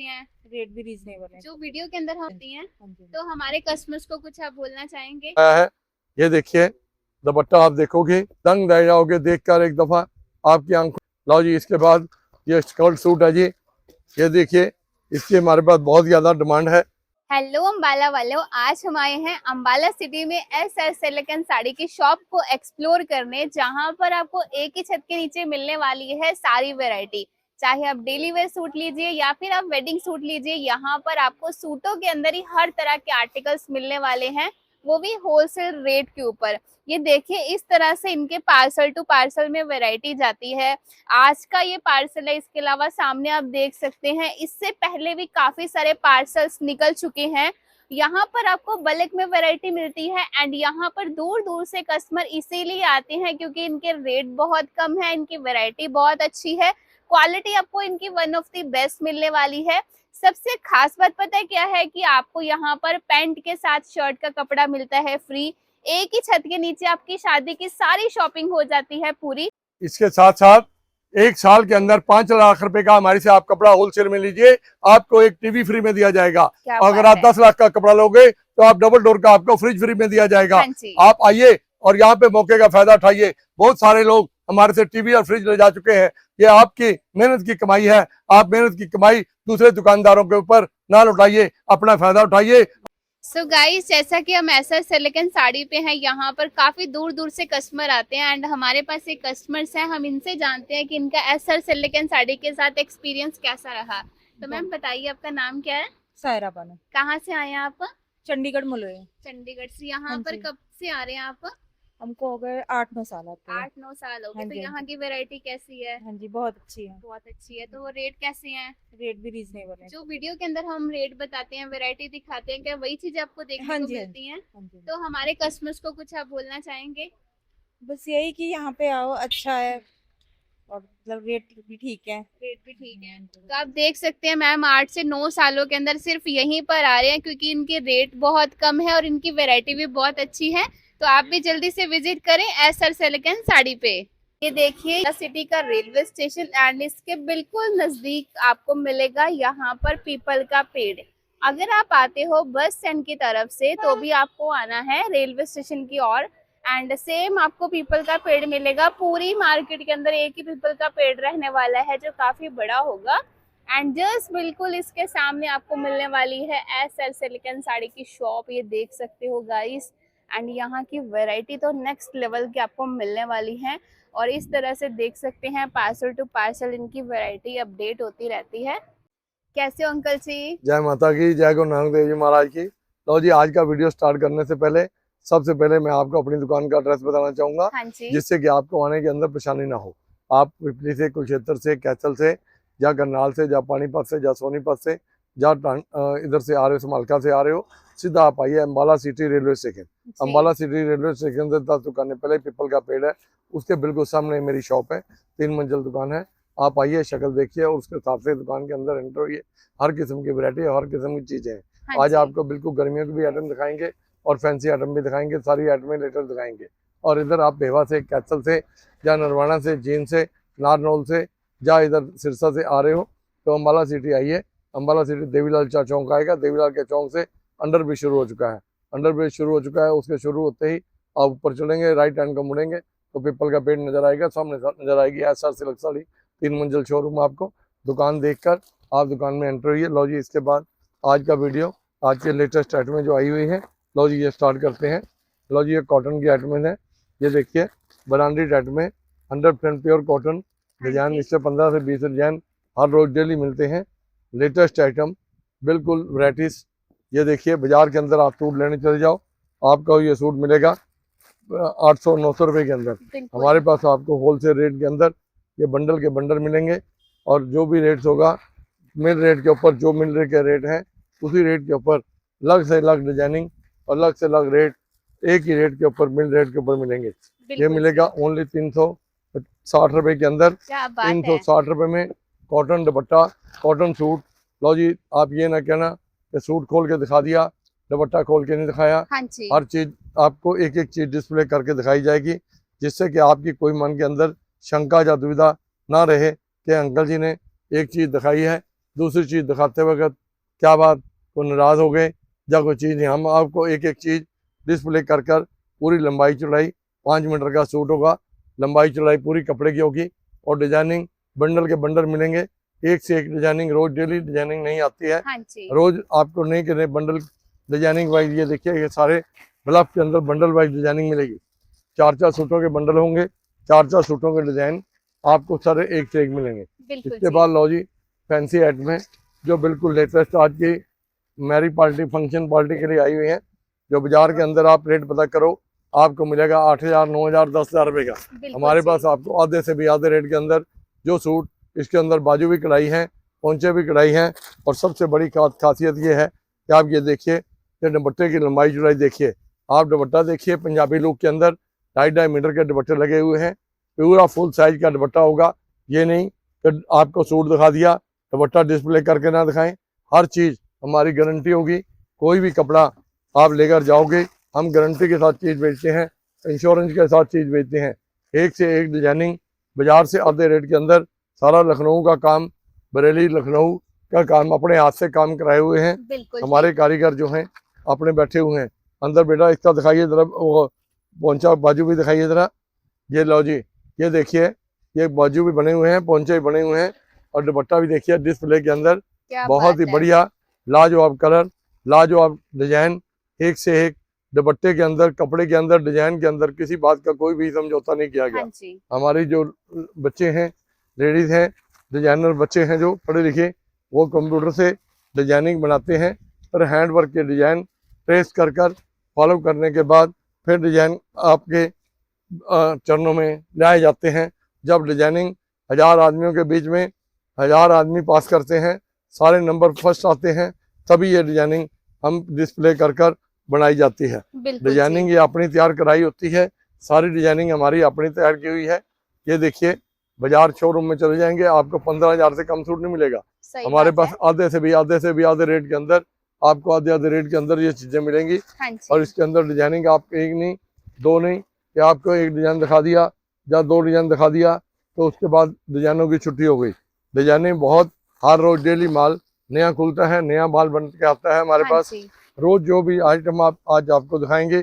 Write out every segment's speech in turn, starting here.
हैं, रेट भी रीजनेबल है जो वीडियो के अंदर होती हैं। हाँ जी। तो हमारे कस्टमर्स को कुछ आप बोलना चाहेंगे? आया है। ये देखिए दुपट्टा आप देखोगे दंग रह जाओगे देखकर एक दफा आपकी आंखों। लो जी इसके बाद ये स्कर्ट सूट है जी, ये देखिए इसकी हमारे पास बहुत ज्यादा डिमांड है। हेलो अम्बाला वालों, आज हम आए हैं अम्बाला सिटी में एस एलेगेंस साड़ी की शॉप को एक्सप्लोर करने, जहां पर आपको एक ही छत के नीचे मिलने वाली है सारी वैरायटी। चाहे आप डेली वेयर सूट लीजिए या फिर आप वेडिंग सूट लीजिए, यहाँ पर आपको सूटों के अंदर ही हर तरह के आर्टिकल्स मिलने वाले हैं, वो भी होलसेल रेट के ऊपर। ये देखिए इस तरह से इनके पार्सल टू पार्सल में वैरायटी जाती है। आज का ये पार्सल है, इसके अलावा सामने आप देख सकते हैं इससे पहले भी काफी सारे पार्सल्स निकल चुके हैं। यहाँ पर आपको बल्क में वैरायटी मिलती है एंड यहाँ पर दूर दूर से कस्टमर इसीलिए आते हैं क्योंकि इनके रेट बहुत कम है, इनकी वैरायटी बहुत अच्छी है, क्वालिटी आपको इनकी वन ऑफ द बेस्ट मिलने वाली है। सबसे खास बात पता है क्या है कि आपको यहाँ पर पैंट के साथ शर्ट का कपड़ा मिलता है फ्री। एक ही छत के नीचे आपकी शादी की सारी शॉपिंग हो जाती है पूरी। इसके साथ साथ एक साल के अंदर 5 लाख रुपए का हमारे से आप कपड़ा होलसेल में लीजिए, आपको एक टीवी फ्री में दिया जाएगा। अगर आप 10 लाख का कपड़ा लोगे तो आप डबल डोर का आपको फ्रिज फ्री में दिया जाएगा। आप आइए और यहाँ पे मौके का फायदा उठाइए। बहुत सारे लोग हमारे से टीवी और फ्रिज ले जा चुके हैं। ये आपकी मेहनत की कमाई है, आप मेहनत की कमाई दूसरे दुकानदारों के ऊपर ना लुटाइए, अपना फायदा उठाइए। सो गाइस, जैसा कि हम एस एलेगेंस साड़ी पे हैं, यहाँ पर काफी दूर दूर से कस्टमर आते हैं एंड हमारे पास एक कस्टमर्स हैं, हम इनसे जानते हैं कि इनका एस एलेगेंस साड़ी के साथ एक्सपीरियंस कैसा रहा। तो मैम बताइए आपका नाम क्या है? सायरा बानो। कहाँ से आए हैं आप? चंडीगढ़ मुलोए। चंडीगढ़ से। यहाँ हाँ पर जी। कब से आ रहे हैं आप? हमको हो गए 8-9 साल आते हैं। 8-9 साल हो गए। हाँ तो जी, हाँ यहाँ जी। की वैरायटी कैसी है? हाँ जी बहुत अच्छी है। बहुत अच्छी है। तो रेट कैसे हैं? रेट भी रीजनेबल है। जो वीडियो के अंदर हम रेट बताते हैं, वैरायटी दिखाते हैं, क्या वही चीज आपको देखने हाँ को जी, हाँ मिलती है? हाँ जी। तो हमारे कस्टमर्स को कुछ आप बोलना चाहेंगे? बस यही कि यहाँ पे आओ, अच्छा है और मतलब रेट भी ठीक है। रेट भी ठीक है। तो आप देख सकते हैं मैम 8 से 9 सालों के अंदर सिर्फ यहीं पर आ रहे हैं क्योंकि इनके रेट बहुत कम है और इनकी वैरायटी भी बहुत अच्छी है। तो आप भी जल्दी से विजिट करें एस एलेगेंस साड़ी पे। ये देखिए सिटी का रेलवे स्टेशन एंड इसके बिल्कुल नजदीक आपको मिलेगा यहाँ पर पीपल का पेड़। अगर आप आते हो बस स्टैंड की तरफ से तो भी आपको आना है रेलवे स्टेशन की ओर एंड सेम आपको पीपल का पेड़ मिलेगा। पूरी मार्केट के अंदर एक ही पीपल का पेड़ रहने वाला है जो काफी बड़ा होगा एंड जस्ट बिल्कुल इसके सामने आपको मिलने वाली है एस एलेगेंस साड़ी की शॉप। ये देख सकते हो गाइस एंड यहाँ की वैरायटी तो नेक्स्ट लेवल की आपको मिलने वाली है। और इस तरह से देख सकते हैं पार्सल टू पार्सल इनकी वैरायटी अपडेट होती रहती है। कैसे हो अंकल जी? जय माता की, जय गुरु नानक देव जी महाराज की। लो जी आज का वीडियो स्टार्ट करने से पहले सबसे पहले मैं आपको अपनी दुकान का एड्रेस बताना चाहूंगा, हाँ जी। जिससे कि आपको आने के अंदर परेशानी ना हो। आप पिपली से, कुरुक्षेत्र से, कैथल से, या करनाल से, या पानीपत से, या सोनीपत से, या इधर से आ रहे हो, समालका से आ रहे हो, सीधा आप आइए Ambala city railway station. Ambala city railway station से 10 दुकानें पहले पीपल का पेड़ है, उसके बिल्कुल सामने मेरी शॉप है। 3 मंजिल दुकान है। आप आइए, शक्ल देखिए और उसके हिसाब से दुकान के अंदर एंटर होइए। हर किस्म की वैरायटी है, हर किस्म की चीजें हैं। हाँ आज जी। आपको बिल्कुल गर्मियों के भी आइटम दिखाएंगे और फैंसी आइटम भी दिखाएंगे, सारी आइटमें लेटर दिखाएंगे। और इधर आप बेवा से, कैथल से, या नरवाना से, जींद से, नारनौल से, या इधर सिरसा से आ रहे हो तो अम्बाला सिटी आइए। अम्बाला सिटी देवीलाल चा चौक आएगा, देवीलाल के चौक से अंडर ब्रिज शुरू हो चुका है। अंडर ब्रिज शुरू हो चुका है, उसके शुरू होते ही आप ऊपर चलेंगे, राइट हैंड को मुड़ेंगे तो पीपल का पेड़ नजर आएगा, सामने नजर आएगी एस सिल्क साड़ी। 3 मंजिल शोरूम आपको। दुकान देखकर आप दुकान में एंटर हुई। लो जी इसके बाद आज का वीडियो, आज के लेटेस्ट आइटमें जो आई हुई है, लो जी ये स्टार्ट करते हैं। लो जी ये कॉटन की आइटमें है, ये देखिए ब्रांडेड आइटमें 100% प्योर कॉटन। डिजाइन इससे 15 से 20 डिजाइन हर रोज डेली मिलते हैं। लेटेस्ट आइटम, बिल्कुल वैराइटीज। ये देखिए बाजार के अंदर आप सूट लेने चले जाओ, आपको ये सूट मिलेगा 800-900 रुपये के अंदर। हमारे पास आपको होलसेल रेट के अंदर ये बंडल के बंडल मिलेंगे और जो भी रेट्स होगा मिल रेट के ऊपर, जो मिल रेट के रेट हैं उसी रेट के ऊपर अलग से अलग डिजाइनिंग और अलग से अलग रेट एक ही रेट के ऊपर, मिल रेट के ऊपर मिलेंगे। ये मिलेगा ओनली 360 रुपये के अंदर। 360 रुपये में कॉटन दुपट्टा, कॉटन सूट। लो जी आप ये ना कहना कि सूट खोल के दिखा दिया, दुपट्टा खोल के नहीं दिखाया। हाँ जी। हर चीज आपको एक एक चीज डिस्प्ले करके दिखाई जाएगी, जिससे कि आपकी कोई मन के अंदर शंका या दुविधा ना रहे कि अंकल जी ने एक चीज दिखाई है दूसरी चीज़ दिखाते वक्त क्या बात को नाराज़ हो गए या कोई चीज़ नहीं, हम आपको एक एक चीज़ डिस्प्ले कर कर पूरी लंबाई चौड़ाई 5 मीटर का सूट होगा, लंबाई चौड़ाई पूरी कपड़े की होगी और डिजाइनिंग बंडल के बंडल मिलेंगे, एक से एक डिजाइनिंग, रोज डेली डिजाइनिंग नहीं आती है, हाँ जी, रोज आपको नहीं करने बंडल डिजाइनिंग वाइज। ये देखिए ये सारे ब्लफ के अंदर बंडल वाइज डिजाइनिंग मिलेगी, 4-4 सूटों के बंडल होंगे, 4-4 सूटों के डिजाइन आपको सारे एक से एक मिलेंगे। बिल्कुल इसके जी, बाद लो जी फैंसी आइटम है जो बिल्कुल लेटेस्ट आज की मैरिज पार्टी फंक्शन पार्टी के लिए आई हुई है, जो बाजार के अंदर आप रेट पता करो आपको मिलेगा 8,000, 9,000, 10,000 रुपये का। बिल्कुल हमारे जी, पास आपको आधे से भी आधे रेट के अंदर जो सूट, इसके अंदर बाजू भी कढ़ाई है, पोंचे भी कढ़ाई है, और सबसे बड़ी खासियत ये है कि आप ये देखिए कि दुपट्टे की लंबाई चौड़ाई देखिए, आप दुपट्टा देखिए पंजाबी लुक के अंदर 2.5 मीटर के दुपट्टे लगे हुए हैं, पूरा फुल साइज का दुपट्टा होगा। ये नहीं कि आपको सूट दिखा दिया दुपट्टा डिस्प्ले करके ना दिखाएं, हर चीज़ हमारी गारंटी होगी। कोई भी कपड़ा आप लेकर जाओगे, हम गारंटी के साथ चीज़ बेचते हैं, इंश्योरेंस के साथ चीज़ बेचते हैं, एक से एक डिजाइनिंग बाजार से आधे रेट के अंदर, सारा लखनऊ का काम, बरेली लखनऊ का काम अपने हाथ से काम कराए हुए हैं बिल्कुल जी, हमारे कारीगर जो हैं अपने बैठे हुए हैं। अंदर बेटा इसका दिखाइए जरा, वो पोंचा बाजू भी दिखाइए जरा, ये लो जी, ये देखिए ये बाजू भी बने हुए हैं, पोंचे भी बने हुए हैं, और दुपट्टा भी देखिए डिस्प्ले के अंदर, क्या बहुत बात ही है, बढ़िया लाजवाब कलर, लाजवाब डिजाइन, एक से एक दुपट्टे के अंदर, कपड़े के अंदर, डिजाइन के अंदर किसी बात का कोई भी समझौता नहीं किया हाँ गया। जी, हमारी जो बच्चे हैं, लेडीज हैं, डिजाइनर बच्चे हैं जो पढ़े लिखे, वो कंप्यूटर से डिजाइनिंग बनाते हैं और हैंड वर्क के डिजाइन ट्रेस कर कर फॉलो करने के बाद फिर डिजाइन आपके चरणों में लाए जाते हैं। जब डिजाइनिंग 1000 आदमियों के बीच में 1000 आदमी पास करते हैं, सारे नंबर फर्स्ट आते हैं, तभी ये डिजाइनिंग हम डिस्प्ले कर कर बनाई जाती है। बिल्कुल जी, डिजाइनिंग ये अपनी तैयार कराई होती है, सारी डिजाइनिंग हमारी अपनी तैयार की हुई है। ये देखिए बाजार शोरूम में चले जाएंगे आपको 15,000 से कम सूट नहीं मिलेगा, सही हमारे बात पास है, आधे से भी आधे रेट के अंदर आपको आधे रेट के अंदर ये चीजें मिलेंगी। हाँ और जी, इसके अंदर डिजाइनिंग आप एक नहीं दो नहीं, कि आपको एक डिजाइन दिखा दिया या 2 डिजाइन दिखा दिया तो उसके बाद डिजाइनों की छुट्टी हो गई। डिजाइनिंग बहुत, हर रोज डेली माल नया खुलता है, नया माल बन के आता है हमारे हाँ पास। जी, रोज जो भी आइटम आप आज आपको दिखाएंगे,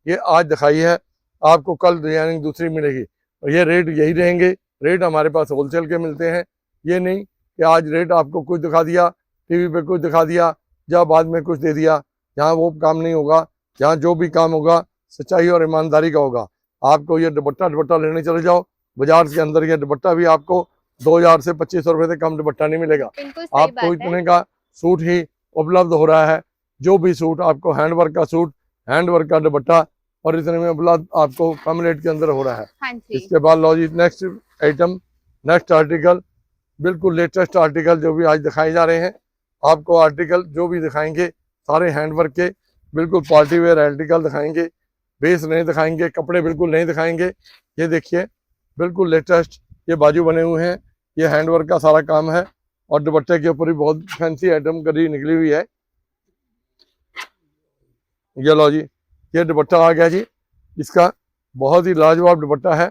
ये आज दिखाई है, आपको कल डिजाइनिंग दूसरी मिलेगी, और ये रेट यही रहेंगे। रेट हमारे पास होलसेल के मिलते हैं, ये नहीं कि आज रेट आपको कुछ दिखा दिया, टीवी पे कुछ दिखा दिया या बाद में कुछ दे दिया। यहाँ वो काम नहीं होगा, यहाँ जो भी काम होगा सच्चाई और ईमानदारी का होगा। आपको ये दुपट्टा लेने चले जाओ, बाजार के अंदर ये दुपट्टा भी आपको 2,000 से 2,500 रुपये से कम दुपट्टा नहीं मिलेगा। बिल्कुल सही आपको बात है, इतने का सूट ही उपलब्ध हो रहा है। जो भी सूट आपको हैंडवर्क का सूट, हैंडवर्क का दुपट्टा, और इतने में उपलब्ध आपको कम रेट के अंदर हो रहा है। हाँ जी, इसके बाद लो जी नेक्स्ट आइटम, नेक्स्ट आर्टिकल, बिल्कुल लेटेस्ट आर्टिकल जो भी आज दिखाए जा रहे हैं, आपको आर्टिकल जो भी दिखाएंगे सारे हैंडवर्क के, बिल्कुल पार्टी वेयर आर्टिकल दिखाएंगे, बेस नहीं दिखाएंगे, कपड़े बिल्कुल नहीं दिखाएंगे। ये देखिए बिल्कुल लेटेस्ट ये बाजू बने हुए हैं, ये हैंडवर्क का सारा काम है, और दुपट्टे के ऊपर भी बहुत फैंसी आइटम करी निकली हुई है। ये लो जी, ये दुपट्टा आ गया जी, इसका बहुत ही लाजवाब दुपट्टा है,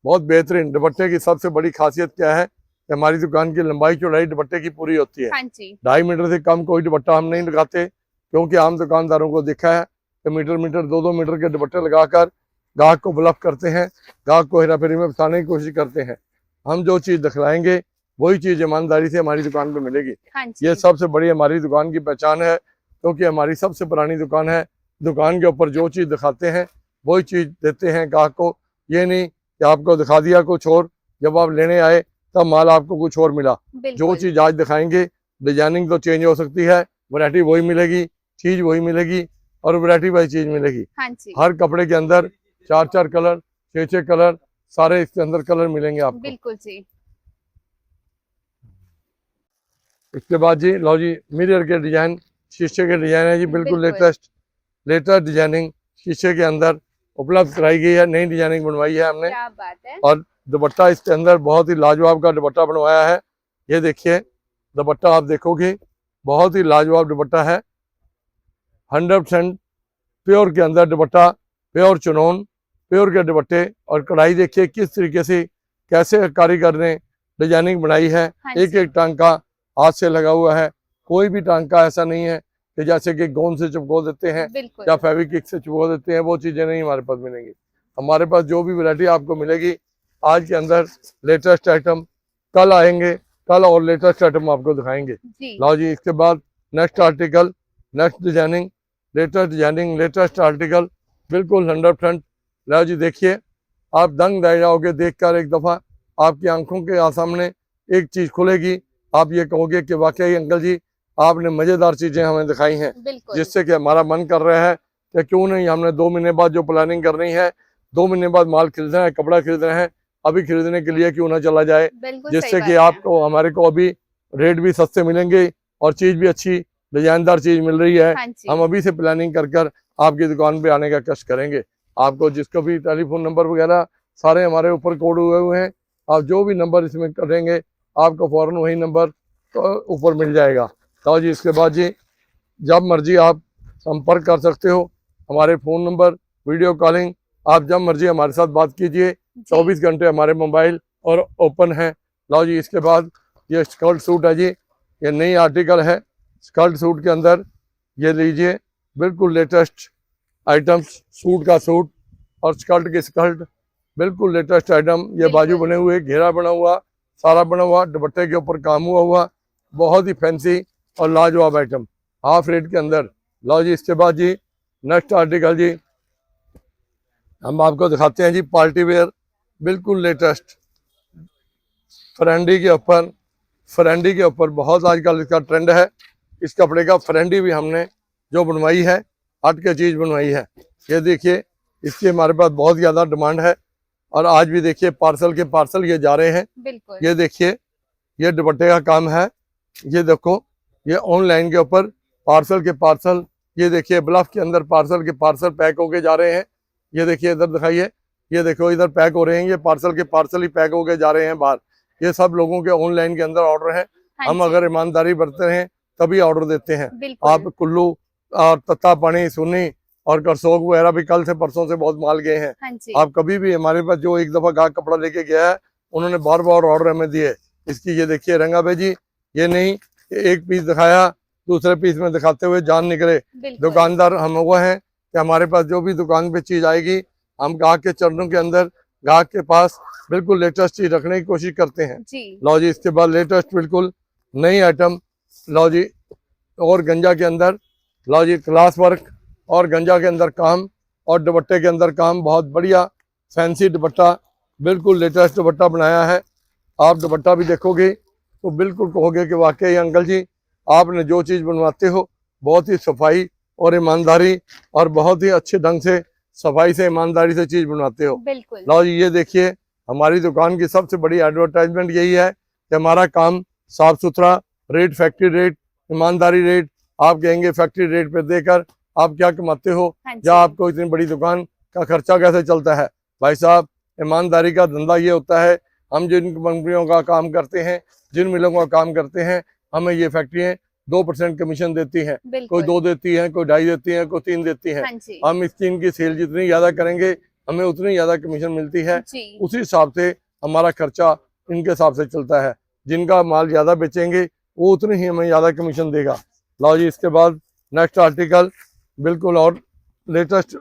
बहुत बेहतरीन। दुपट्टे की सबसे बड़ी खासियत क्या है कि हमारी दुकान की लंबाई चौड़ाई दुपट्टे की पूरी होती है, हाँ जी, 2.5 मीटर से कम कोई दुपट्टा हम नहीं लगाते, क्योंकि आम दुकानदारों को देखा है कि मीटर 2-2 मीटर के दुपट्टे लगाकर गाहक को ब्लफ करते हैं, गाहक को हेरा फेरी में फंसाने की कोशिश करते हैं। हम जो चीज़ दिखलाएंगे वही चीज़ ईमानदारी से हमारी दुकान पर मिलेगी। हाँ जी, ये सबसे बड़ी हमारी दुकान की पहचान है, क्योंकि हमारी सबसे पुरानी दुकान है। दुकान के ऊपर जो चीज़ दिखाते हैं वही चीज़ देते हैं गाहक को, ये नहीं कि आपको दिखा दिया कुछ और, जब आप लेने आए तब माल आपको कुछ और मिला। जो बिल्कुल, चीज़ आज दिखाएंगे डिजाइनिंग तो चेंज हो सकती है, वैरायटी वही मिलेगी, चीज़ वही मिलेगी, और वैरायटी वाइज चीज़ मिलेगी। हाँ जी, हर कपड़े के अंदर 4-4 कलर, 6-6 कलर, सारे इसके अंदर कलर मिलेंगे आपको। बिल्कुल जी, इसके बाद जी लो जी मिरर के डिजाइन, शीशे के डिजाइन है जी, बिल्कुल बिल्कुल। लेटेस्ट डिजाइनिंग शीशे के अंदर उपलब्ध कराई गई है, नई डिजाइनिंग बनवाई है हमने। क्या बात है, और दुपट्टा इसके अंदर बहुत ही लाजवाब का दुपट्टा बनवाया है। ये देखिए दुपट्टा आप देखोगे बहुत ही लाजवाब दुपट्टा है, 100% प्योर के अंदर दुपट्टा, प्योर चुनौन, प्योर के दुपट्टे, और कढ़ाई देखिए किस तरीके से कैसे कारीगर ने डिजाइनिंग बनाई है। हाँ एक जी, एक टांका हाथ से लगा हुआ है, कोई भी टांका ऐसा नहीं है कि जैसे कि गोंद से चिपको देते हैं बिल्कुल या फेविक्विक से चिपको देते हैं, वो चीजें नहीं हमारे पास मिलेंगी। हमारे पास जो भी वैरायटी आपको मिलेगी आज के अंदर लेटेस्ट आइटम कल आएंगे, कल और लेटेस्ट आइटम आपको दिखाएंगे। जी। लो जी, इसके बाद next article, next designing, latest article, बिल्कुल 100%। लो जी देखिए, आप दंग रह जाओगे देखकर, एक दफा आपकी आंखों के सामने एक चीज खुलेगी, आप ये कहोगे कि वाकई अंकल जी आपने मजेदार चीजें हमें दिखाई हैं, बिल्कुल जिससे कि हमारा मन कर रहा है कि क्यों नहीं हमने 2 महीने बाद जो प्लानिंग करनी है, 2 महीने बाद माल खरीदना है, कपड़ा खरीदना है, अभी खरीदने के लिए क्यों ना चला जाए, बिल्कुल सही जिससे बात कि है। आपको हमारे को अभी रेट भी सस्ते मिलेंगे और चीज भी अच्छी डिजाइनदार चीज मिल रही है। हाँ जी। हम अभी से प्लानिंग कर आपकी दुकान पे आने का कष्ट करेंगे। आपको जिसको भी टेलीफोन नंबर वगैरह सारे हमारे ऊपर कोड हुए हैं, आप जो भी नंबर इसमें करेंगे आपको फौरन वही नंबर तो ऊपर मिल जाएगा। तो जी इसके बाद जी जब मर्जी आप संपर्क कर सकते हो, हमारे फ़ोन नंबर, वीडियो कॉलिंग, आप जब मर्जी हमारे साथ बात कीजिए, 24 घंटे हमारे मोबाइल और ओपन है। लो जी इसके बाद ये स्कर्ट सूट है जी, ये नई आर्टिकल है स्कर्ट सूट के अंदर, ये लीजिए बिल्कुल लेटेस्ट आइटम्स, सूट का सूट और स्कर्ट की स्कर्ट, बिल्कुल लेटेस्ट आइटम। ये बाजू बिल्कुल। बने हुए, घेरा बना हुआ, सारा बना हुआ, दुपट्टे के ऊपर काम हुआ, बहुत ही फैंसी और लाजवाब आइटम, हाफ रेट के अंदर। लो जी इसके बाद जी नेक्स्ट आर्टिकल जी हम आपको दिखाते हैं जी, पार्टी वेयर, बिल्कुल लेटेस्ट फरेंडी के ऊपर बहुत आजकल इसका ट्रेंड है। इस कपड़े का फरेंडी भी हमने जो बनवाई है, हट के चीज़ बनवाई है। ये देखिए, इसकी हमारे पास बहुत ज़्यादा डिमांड है और आज भी देखिए पार्सल के पार्सल ये जा रहे हैं। बिल्कुल ये देखिए, ये दुपट्टे का काम है, ये देखो, ये ऑनलाइन के ऊपर पार्सल के पार्सल, ये देखिए ब्लफ के अंदर पार्सल के पार्सल पैक होके जा रहे हैं। ये देखिए इधर दिखाइए, ये देखो इधर पैक हो रहे हैं, ये पार्सल के पार्सल ही पैक होके जा रहे हैं बाहर। ये सब लोगों के ऑनलाइन के अंदर ऑर्डर है। हाँ हम जी। अगर ईमानदारी बरतते हैं तभी ऑर्डर देते हैं। बिल्कुल आप कुल्लू और तत्ता पानी, सुन्नी और करसोग वगैरह भी कल से परसों से बहुत माल गए हैं। हाँ जी। आप कभी भी हमारे पास जो एक दफा गाहक कपड़ा लेके गया है, उन्होंने बार बार ऑर्डर हमें दिए। इसकी ये देखिए रंगा भेजी, ये नहीं कि एक पीस दिखाया दूसरे पीस में दिखाते हुए जान निकले। बिल्कुल दुकानदार हम वो हैं कि हमारे पास जो भी दुकान पे चीज आएगी, हम गाहक के चरणों के अंदर, गाहक के पास बिल्कुल लेटेस्ट चीज रखने की कोशिश करते हैं। जी। लो जी इसके बाद लेटेस्ट बिल्कुल नई आइटम, लो जी और गंजा के अंदर, लो जी क्लास वर्क और गंजा के अंदर काम और दुपट्टे के अंदर काम, बहुत बढ़िया फैंसी दुपट्टा, बिल्कुल लेटेस्ट दुपट्टा बनाया है। आप दुपट्टा भी देखोगे तो बिल्कुल कहोगे कि वाकई अंकल जी आपने जो चीज़ बनवाते हो बहुत ही सफाई और ईमानदारी और बहुत ही अच्छे ढंग से सफाई से ईमानदारी से चीज़ बनवाते हो। बिल्कुल लो जी ये देखिए, हमारी दुकान की सबसे बड़ी एडवर्टाइजमेंट यही है कि हमारा काम साफ सुथरा, रेट फैक्ट्री रेट, ईमानदारी रेट। आप कहेंगे फैक्ट्री रेट पे देकर आप क्या कमाते हो हाँ जी। या आपको इतनी बड़ी दुकान का खर्चा कैसे चलता है? भाई साहब, ईमानदारी का धंधा ये होता है, हम जिन कंपनियों का काम करते हैं, जिन मिलों का काम करते हैं, हमें ये फैक्ट्रियाँ 2% कमीशन देती हैं, कोई बिल्कुल 2 देती हैं, कोई 2.5 देती हैं, कोई 3 देती हैं। हाँ जी। हम इसकी इनकी सेल जितनी ज़्यादा करेंगे हमें उतनी ज़्यादा कमीशन मिलती है। जी। उसी हिसाब से हमारा खर्चा इनके हिसाब से चलता है। जिनका माल ज़्यादा बेचेंगे वो उतनी ही हमें ज़्यादा कमीशन देगा। लो जी इसके बाद नेक्स्ट आर्टिकल, बिल्कुल और लेटेस्ट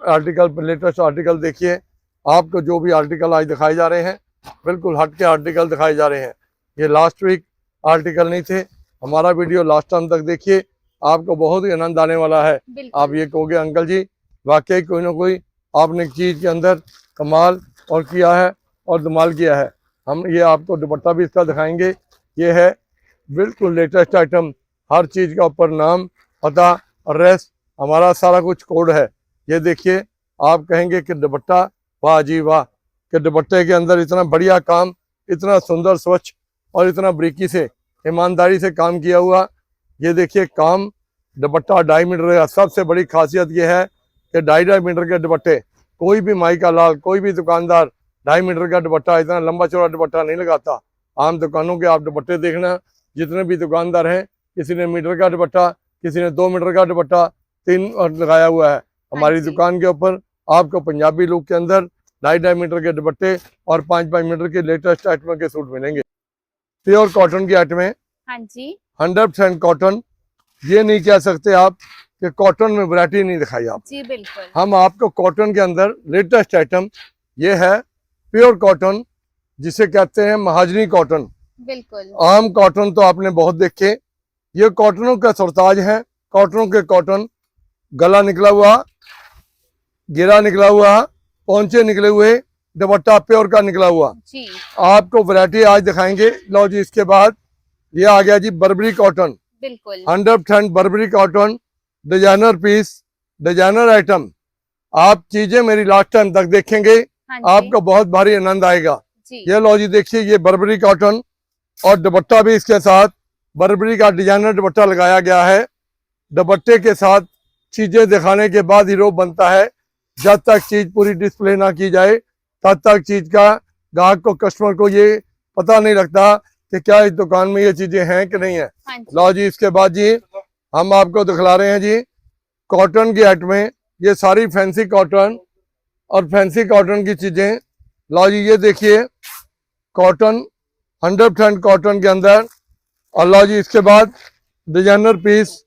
आर्टिकल देखिए। आपको जो भी आर्टिकल आज दिखाए जा रहे हैं बिल्कुल हट के आर्टिकल दिखाए जा रहे हैं। ये लास्ट वीक आर्टिकल नहीं थे। हमारा वीडियो लास्ट टाइम तक देखिए, आपको बहुत ही आनंद आने वाला है। आप बिल्कुल ये कहोगे अंकल जी वाकई कोई ना कोई आपने चीज़ के अंदर कमाल और किया है और धमाल किया है। हम ये आपको दुपट्टा भी इसका दिखाएंगे। ये है बिल्कुल लेटेस्ट आइटम, हर चीज़ का ऊपर नाम, पता, एड्रेस, हमारा सारा कुछ कोड है। ये देखिए, आप कहेंगे कि दुपट्टा वाह जी वाह, कि दुपट्टे के अंदर इतना बढ़िया काम, इतना सुंदर स्वच्छ और इतना बारीकी से ईमानदारी से काम किया हुआ। ये देखिए काम, दुपट्टा 2.5 मीटर का। सबसे बड़ी खासियत ये है कि 2.5 मीटर के दुपट्टे, कोई भी माई का लाल, कोई भी दुकानदार 2.5 मीटर का दुपट्टा, इतना लंबा चौड़ा दुपट्टा नहीं लगाता। आम दुकानों के आप दुपट्टे देखना, जितने भी दुकानदार हैं, किसी ने मीटर का दुपट्टा, किसी ने 2 मीटर का दुपट्टा, 3 लगाया हुआ है। हमारी जी। दुकान के ऊपर आपको पंजाबी लुक के अंदर 2.5 मीटर के दुपट्टे और 5 मीटर के लेटेस्ट आइटम के सूट मिलेंगे। प्योर कॉटन की आइटमें, हाँ जी। 100% कॉटन। ये नहीं कह सकते आप कि कॉटन में वैरायटी नहीं दिखाई आप। जी बिल्कुल। हम आपको कॉटन के अंदर लेटेस्ट आइटम ये है प्योर कॉटन, जिसे कहते हैं महाजनी कॉटन। बिल्कुल। आम कॉटन तो आपने बहुत देखे, ये कॉटनों का सरताज है। कॉटनों के कॉटन, गला निकला हुआ, गिरा निकला हुआ, पौंचे निकले हुए, दुपट्टा प्योर का निकला हुआ। जी आपको वैरायटी आज दिखाएंगे। लो जी, इसके बाद ये आ गया जी बर्बरी कॉटन, बिल्कुल। 100% Burberry cotton, designer piece, designer item. आप चीजें मेरी लास्ट टाइम तक देखेंगे, हाँ जी। आपको बहुत भारी आनंद आएगा। जी ये लो जी, देखिए ये बर्बरी कॉटन और दुपट्टा भी इसके साथ बर्बरी का डिजाइनर दुपट्टा लगाया गया है। दुपट्टे के साथ चीजें दिखाने के बाद हीरो बनता है। जब तक चीज पूरी डिस्प्ले ना की जाए तब तक चीज का ग्राहक को, कस्टमर को ये पता नहीं लगता कि क्या इस दुकान में ये चीजें हैं कि नहीं है। हाँ जी। लो जी, इसके बाद जी हम आपको दिखला रहे हैं जी कॉटन की आइटमें। ये सारी फैंसी कॉटन और फैंसी कॉटन की चीजें। लो जी, ये देखिए कॉटन, 100% कॉटन के अंदर। और लो जी, इसके बाद डिजाइनर पीस,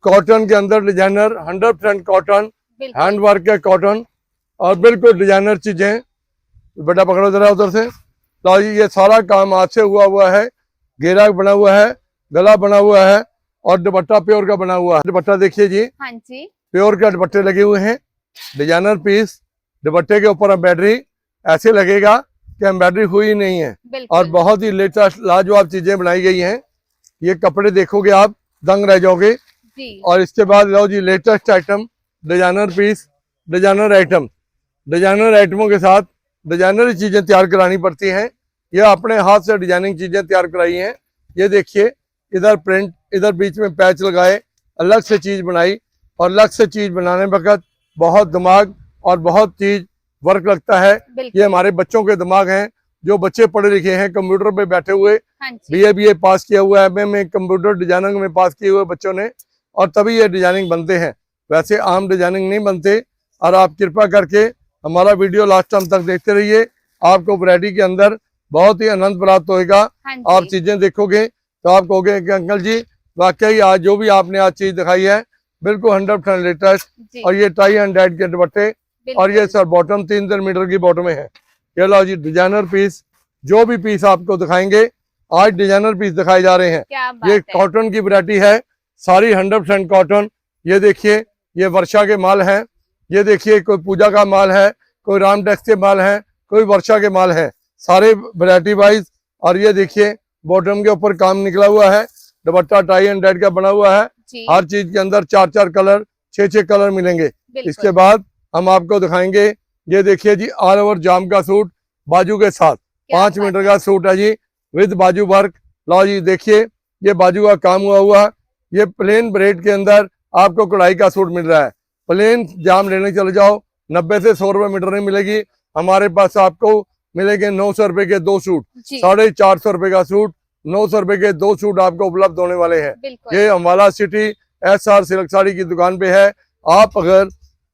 कॉटन के अंदर डिजाइनर, 100% कॉटन, बिल्कुल। हैंड वर्क के कॉटन और बिल्कुल डिजाइनर चीजें। बेटा पकड़ो जरा उधर से। लो जी, ये सारा काम हाथ से हुआ है। घेरा बना हुआ है, गला बना हुआ है और दुपट्टा प्योर का बना हुआ है। दुपट्टा देखिए जी, हाँ जी। प्योर के दुपट्टे लगे हुए हैं। डिजाइनर पीस, दुपट्टे के ऊपर एम्ब्रॉयडरी, ऐसे लगेगा कि एम्ब्रॉयडरी हुई नहीं है। बिल्कुल। और बहुत ही लेटेस्ट लाजवाब चीजें बनाई गई हैं। ये कपड़े देखोगे आप दंग रह जाओगे। जी और इसके बाद लो जी latest item, designer piece, designer item. Designer आइटमों के साथ डिजाइनर चीजें तैयार करानी पड़ती हैं। ये अपने हाथ से डिजाइनिंग चीजें तैयार कराई हैं। ये देखिए, इधर प्रिंट, इधर बीच में पैच लगाए, अलग से चीज बनाई। और अलग से चीज बनाने वक्त बहुत दिमाग और बहुत चीज वर्क लगता है। ये बिल्कुल। हमारे बच्चों के दिमाग हैं, जो बच्चे पढ़े लिखे हैं, कंप्यूटर पे बैठे हुए, हाँ जी। बीए पास किया हुआ है, एमए में कंप्यूटर डिजाइनिंग में पास किए हुए बच्चों ने, और तभी ये डिजाइनिंग बनते हैं। वैसे आम डिजाइनिंग नहीं बनते। और आप कृपा करके हमारा वीडियो लास्ट टाइम तक देखते रहिए। आपको वैरायटी के अंदर बहुत ही आनंद प्राप्त होएगा। हाँ आप जी। चीजें देखोगे तो आप कहोगे कि अंकल जी वाकई आज जो भी आपने आज चीज दिखाई है बिल्कुल 100% लेटेस्ट। जी और ये टाई एंड डाइट के दुपट्टे और ये बिल्कुल। सर बॉटम 3 मीटर की बॉटम है। ये लो जी डिजाइनर पीस, जो भी पीस आपको दिखाएंगे आज डिजाइनर पीस दिखाए जा रहे हैं। क्या ये बात है। कॉटन की वैरायटी है, सारी 100% कॉटन। ये देखिए, ये वर्षा के माल हैं। ये देखिए, कोई पूजा का माल है, कोई रामटेक्स के माल है, कोई वर्षा के माल है, सारे वैरायटी वाइज। और ये देखिए बॉटम के ऊपर काम निकला हुआ है, दुपट्टा टाई एंड डाइट का बना हुआ है। जी हर चीज के अंदर 4-4 कलर, 6-6 कलर मिलेंगे। बिल्कुल। इसके बाद हम आपको दिखाएंगे, ये देखिए जी ऑल ओवर जाम का सूट बाजू के साथ, क्या 5 बात मीटर है। का सूट है जी, विद बाजू वर्क। लो जी देखिए, ये बाजू का काम हुआ। ये प्लेन ब्रेड के अंदर आपको कढ़ाई का सूट मिल रहा है। प्लेन जाम लेने चले जाओ, 90 से 100 रुपए मीटर नहीं मिलेगी। हमारे पास आपको मिलेंगे 900 रुपए के 2 सूट, जी 450 रुपए का सूट, 900 रुपए के 2 सूट आपको उपलब्ध होने वाले हैं। बिल्कुल। ये Ambala city SR silk sari की दुकान पे है। आप अगर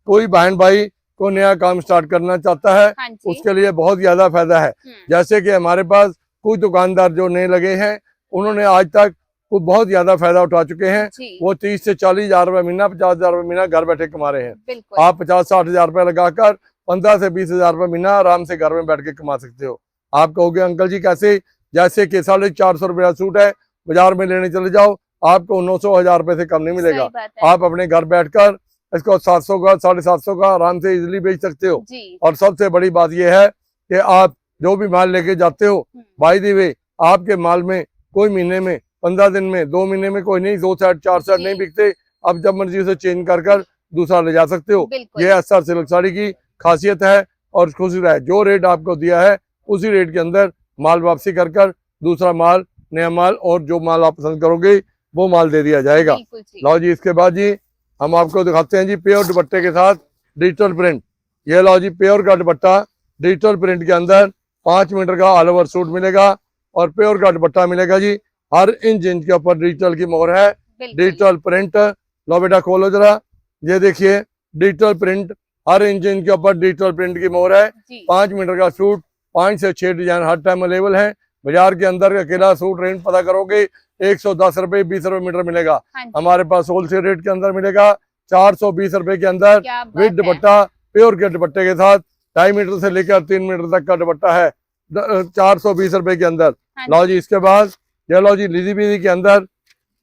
कोई बहन भाई को नया काम स्टार्ट करना चाहता है हाँ जी। उसके लिए बहुत ज्यादा फायदा है। जैसे कि हमारे पास कुछ दुकानदार जो नए लगे हैं, उन्होंने आज तक वो बहुत ज्यादा फायदा उठा चुके हैं। जी वो 30 से 40 हजार रुपए महीना, 50 हजार रुपए महीना घर बैठे कमा रहे हैं। बिल्कुल। आप 50-60 हजार रुपए लगाकर 15 से 20 हजार रुपए महीना आराम से घर में बैठ के कमा सकते हो। आप कहोगे अंकल जी कैसे? जैसे कि 450 रुपया सूट है, बाजार में लेने चले जाओ, आपको 900-1000 रुपए से कम नहीं मिलेगा। सही बात है। आप अपने घर बैठकर इसको 700 का, 750 का आराम से इजिली बेच सकते हो। जी और सबसे बड़ी बात यह है कि आप जो भी माल लेके जाते हो, बाय द वे आपके माल में कोई महीने में, 15 दिन में, 2 महीने में कोई नहीं, 2 सेट 4 सेट जी। नहीं बिकते। अब जब मर्जी उसे चेंज कर दूसरा ले जा सकते हो। बिल्कुल। ये SR सिल्क साड़ी की खासियत है और खुशी है। जो रेट आपको दिया है उसी रेट के अंदर माल वापसी कर दूसरा माल, नया माल और जो माल आप पसंद करोगे वो माल दे दिया जाएगा। बिल्कुल जी। लो जी, इसके बाद जी हम आपको दिखाते हैं जी प्योर दुपट्टे के साथ डिजिटल प्रिंट। ये लो जी प्योर का दुपट्टा डिजिटल प्रिंट के अंदर 5 मीटर का ऑल ओवर सूट मिलेगा और प्योर का दुपट्टा मिलेगा जी। हर इंच के ऊपर डिजिटल की मोहर है, बिल्कुल। Digital print. लो बेटा खोलो जरा, ये देखिए डिजिटल प्रिंट, हर इंच के ऊपर डिजिटल प्रिंट की मोहर है। जी 5 मीटर का सूट, 5 से 6 डिजाइन हर टाइम अवेलेबल है। बाजार के अंदर अकेला सूट रेंज पता करोगे 110 रुपए 20 रुपए मीटर मिलेगा। हाँ जी, हमारे पास होलसेल रेट के अंदर मिलेगा 420 रुपए के अंदर क्या बात विद है। दुपट्टा, प्योर के दुपट्टे के साथ 2.5 मीटर से लेकर 3 मीटर तक का दुपट्टा है 420 रुपए के अंदर। हाँ लो जी, इसके बाद ये लो जी लीदी बीदी के अंदर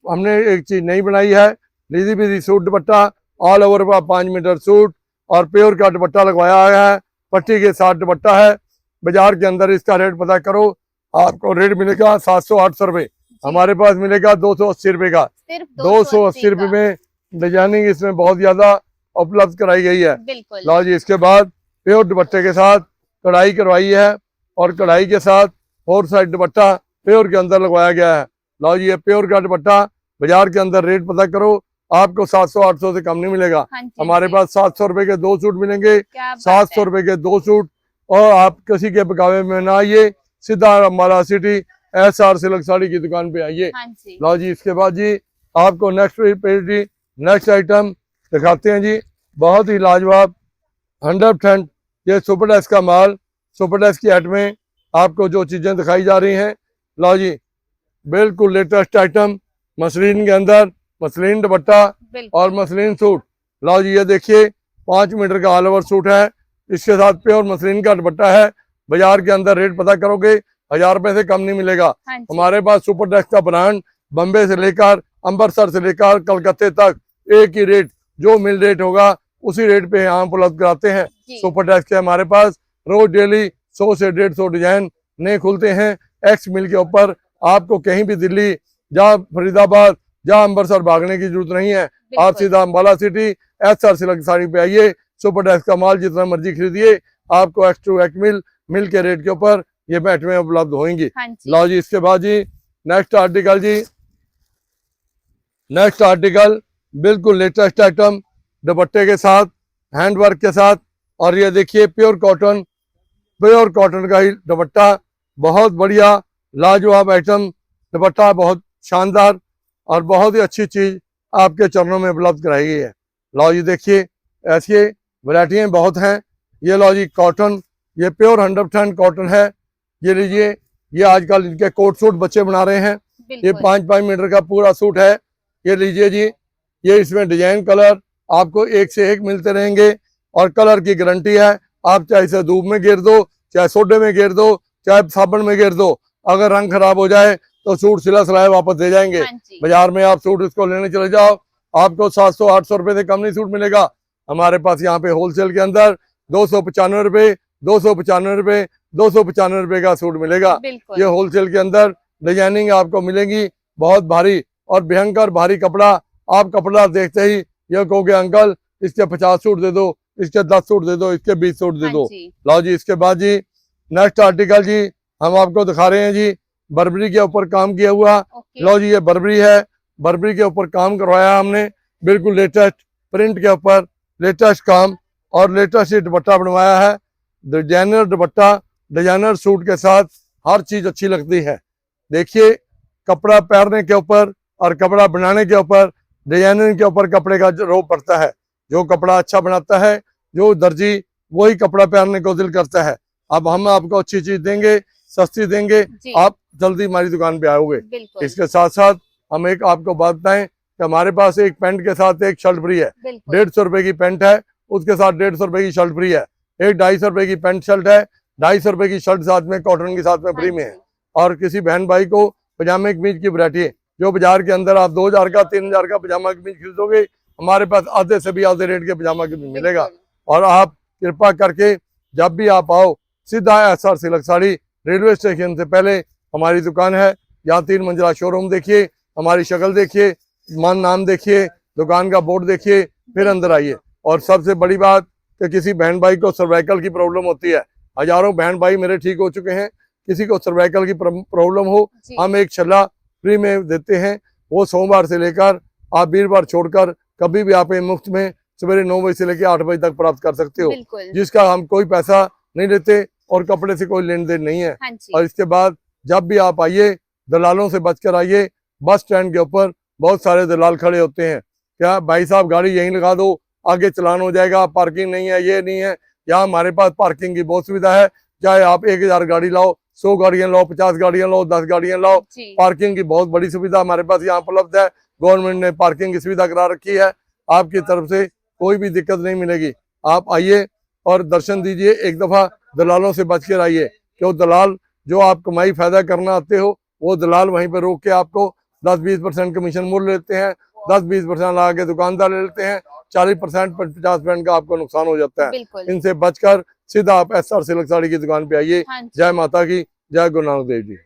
हमने एक चीज नई बनाई है, लीदी बीदी सूट दुपट्टा ऑल ओवर का 5 मीटर सूट और प्योर का दुपट्टा लगवाया गया है, पट्टी के साथ दुपट्टा है। बाजार के अंदर इसका रेट पता करो, आपको रेट मिलेगा 700-800 रुपए, हमारे पास मिलेगा 280 रुपए का। सिर्फ 280 रुपए का। में डिजाइनिंग इसमें बहुत ज्यादा उपलब्ध कराई गई है। बिल्कुल। लो जी, इसके बाद प्योर दुपट्टे के साथ कढ़ाई करवाई है और कढ़ाई के साथ 4 साइड दुपट्टा प्योर के अंदर लगवाया गया है। लो जी, ये प्योर का दुपट्टा बाजार के अंदर रेट पता करो, आपको 700-800 से कम नहीं मिलेगा। हाँ जी, हमारे जी, पास 700 रुपए के 2 सूट मिलेंगे, क्या बात 700 है। रुपए के 2 सूट, और आप किसी के बकावे में ना आइए, सीधा Ambala city SR silk sari की दुकान पे आइए। हाँ जी, लो जी, इसके बाद जी आपको नेक्स्ट आइटम दिखाते हैं जी, बहुत ही लाजवाब 100% ये सुपर डेस्क का माल, सुपर डेस्क की आइटमें आपको जो चीजें दिखाई जा रही हैं। लो जी, बिल्कुल लेटेस्ट आइटम, मसलिन के अंदर मसलिन दुपट्टा बिल्कुल। और मसलिन सूट। लो जी, ये देखिए 5 मीटर का ऑल ओवर सूट है, इसके साथ प्योर मसलिन का दुपट्टा है। बाजार के अंदर रेट पता करोगे 1000 रुपए से कम नहीं मिलेगा। हाँ जी, हमारे पास सुपर डेस्क का ब्रांड बम्बे से लेकर अमृतसर से लेकर कलकत्ते तक एक ही रेट, जो मिल रेट होगा उसी रेट पे यहाँ उपलब्ध कराते हैं। जी, सुपर डेस्क के हमारे पास रोज डेली 100 से 150 डिजाइन नए खुलते हैं। एक्स मिल के ऊपर आपको कहीं भी दिल्ली जहाँ फरीदाबाद जहाँ अमृतसर भागने की जरूरत नहीं है, आप बिल्कुल। सीधा Ambala city SR silk sari पे आइए, सुपर डेस्क का माल जितना मर्जी खरीदिए, आपको एक्स टू एक्स मिल के रेट के ऊपर ये आइटमें उपलब्ध होंगी। हाँ जी, लो जी, इसके बाद जी नेक्स्ट आर्टिकल जी, नेक्स्ट आर्टिकल बिल्कुल लेटेस्ट आइटम दुपट्टे के साथ हैंड वर्क के साथ, और ये देखिए प्योर कॉटन का ही दुपट्टा, बहुत बढ़िया लाजवाब आइटम दुपट्टा, बहुत शानदार और बहुत ही अच्छी चीज आपके चरणों में उपलब्ध कराई गई है। लो जी, देखिए ऐसी वैरायटियाँ बहुत हैं। ये लो जी कॉटन, ये प्योर 100% कॉटन है। ये लीजिए, ये आजकल इनके कोट सूट बच्चे बना रहे हैं, ये बिल्कुल। 5-5 मीटर का पूरा सूट है। ये लीजिए जी, ये इसमें डिजाइन कलर आपको एक से एक मिलते रहेंगे और कलर की गारंटी है। आप चाहे इसे धूप में गिर दो, चाहे सोडे में गिर दो, चाहे साबुन में गिर दो, अगर रंग खराब हो जाए तो सूट सिला सिलाया वापस दे जाएंगे। हाँ जी, बाजार में आप सूट इसको लेने चले जाओ, आपको 700-800 रुपए से कम नहीं सूट मिलेगा। हमारे पास यहाँ पे होलसेल के अंदर 295 रुपए 295 रुपए 295 रुपए का सूट मिलेगा। बिल्कुल। ये होलसेल के अंदर डिजाइनिंग आपको मिलेंगी, बहुत भारी और भयंकर भारी कपड़ा। आप कपड़ा देखते ही ये कहोगे अंकल इसके 50 सूट दे दो, इसके 10 सूट दे दो, इसके 20 सूट दे हाँ दो। जी, लो जी, इसके बाद जी नेक्स्ट आर्टिकल जी हम आपको दिखा रहे हैं जी, बर्बरी के ऊपर काम किया हुआ। ओके। लो जी, ये बर्बरी है, बर्बरी के ऊपर काम करवाया हमने, बिल्कुल लेटेस्ट प्रिंट के ऊपर लेटेस्ट काम और लेटेस्ट ही दुपट्टा बनवाया है। डिजाइनर दुपट्टा, डिजाइनर सूट के साथ हर चीज अच्छी लगती है। देखिए, कपड़ा पहनने के ऊपर और कपड़ा बनाने के ऊपर, डिजाइनिंग के ऊपर कपड़े का रोब पड़ता है। जो कपड़ा अच्छा बनाता है, जो दर्जी, वही कपड़ा पहनने को दिल करता है। अब हम आपको अच्छी चीज देंगे, सस्ती देंगे, जी, आप जल्दी हमारी दुकान पे आओगे। बिल्कुल, इसके साथ साथ हम एक आपको बात बताएं कि हमारे पास एक पैंट के साथ एक शर्ट फ्री है। बिल्कुल। 150 रुपए की पैंट है, उसके साथ 150 रुपए की शर्ट फ्री है। एक 250 रुपए की पैंट शर्ट है, 250 रुपए की शर्ट साथ में कॉटन के साथ में फ्री हाँ में है। जी, और किसी बहन भाई को पजामे कमीज की वैरायटी है, जो बाजार के अंदर आप 2000 का 3000 का पजामा कमीज खरीदोगे, हमारे पास आधे से भी आधे रेट के पजामा कमीज मिलेगा। बिल्कुल। और आप कृपा करके जब भी आप आओ, सीधा SR silk sari railway station से पहले हमारी दुकान है। यहाँ 3 मंजिला शोरूम देखिए, हमारी शक्ल देखिए, नाम देखिए, दुकान का बोर्ड देखिए, फिर अंदर आइए। और सबसे बड़ी बात कि किसी बहन भाई को सर्वाइकल की प्रॉब्लम होती है, हजारों बहन भाई मेरे ठीक हो चुके हैं। किसी को सर्वाइकल की प्रॉब्लम हो, जी, हम एक छल्ला फ्री में देते हैं। वो सोमवार से लेकर आप वीरवार छोड़कर कभी भी आप मुफ्त में सवेरे 9 बजे से लेकर 8 बजे तक प्राप्त कर सकते हो, बिल्कुल। जिसका हम कोई पैसा नहीं लेते और कपड़े से कोई लेन देन नहीं है। हाँ जी, और इसके बाद जब भी आप आइए, दलालों से बचकर आइए। बस स्टैंड के ऊपर बहुत सारे दलाल खड़े होते हैं, क्या भाई साहब गाड़ी यहीं लगा दो, आगे चलान हो जाएगा, पार्किंग नहीं है, ये नहीं है। यहाँ हमारे पास पार्किंग की बहुत सुविधा है, चाहे आप 1000 गाड़ी लाओ, 100 गाड़ियां लो, 50 गाड़ियां लो, 10 गाड़ियां लो। जी पार्किंग की बहुत बड़ी सुविधा हमारे पास यहाँ उपलब्ध है। गवर्नमेंट ने पार्किंग की सुविधा करा रखी है। आपकी तरफ से कोई भी दिक्कत नहीं मिलेगी। आप आइए और दर्शन दीजिए। एक दफा दलालों से बच कर आइए, क्यों दलाल जो आप कमाई फायदा करना आते हो, वो दलाल वहीं पर रोक के आपको 10-20% कमीशन मूल्य लेते हैं। 10-20% लगा के दुकानदार ले लेते हैं। 40% 50% का आपको नुकसान हो जाता है। बिल्कुल। इनसे बचकर सीधा आप SR सिल्क साड़ी की दुकान पे आइए। हाँ जी। जय माता की, जय गुरु नानक देव जी।